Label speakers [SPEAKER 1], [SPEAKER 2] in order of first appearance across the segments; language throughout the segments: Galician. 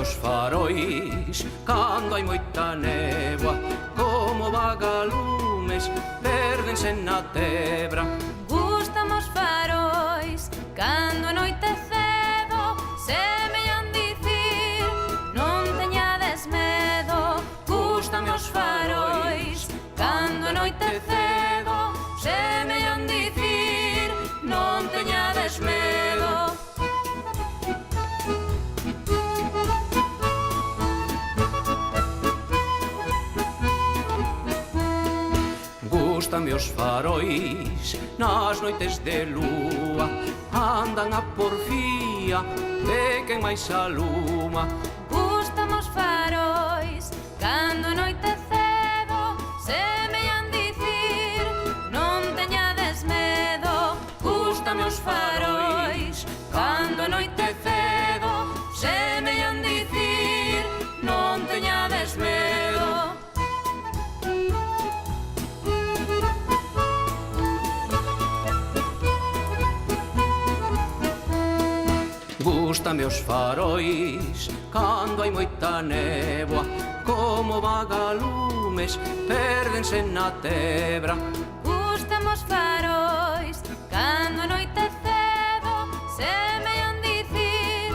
[SPEAKER 1] os farois cando hai moita néboa, como vagalumes pérdense na tebra.
[SPEAKER 2] Gústame os farois cando anoitecedo, semellan dicir non teñades medo.
[SPEAKER 1] Gústame os farois
[SPEAKER 2] Cando anoitecedo, semellan dicir non teñades medo.
[SPEAKER 1] Gústame os farois nas noites de lúa, andan a porfía de quen máis aluma.
[SPEAKER 2] Gústame os farois cando anoitecedo, semellan dicir non teñades medo.
[SPEAKER 1] Gústame os farois cando anoitecedo,
[SPEAKER 2] Semellan dicir non teñades medo.
[SPEAKER 1] Gústame os farois cando hai moita néboa, como vagalumes pérdense na tebra.
[SPEAKER 2] Gústame os farois cando anoitecedo, semellan dicir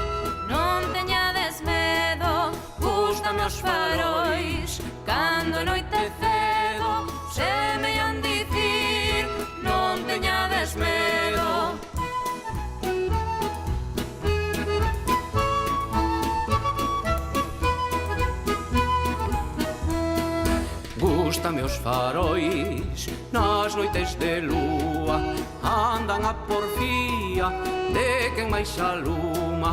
[SPEAKER 2] non teñades medo.
[SPEAKER 1] Gústame os farois
[SPEAKER 2] cando anoitecedo, semellan dicir non teñades medo.
[SPEAKER 1] Gústame os farois nas noites de lúa, andan a porfía de quen máis aluma.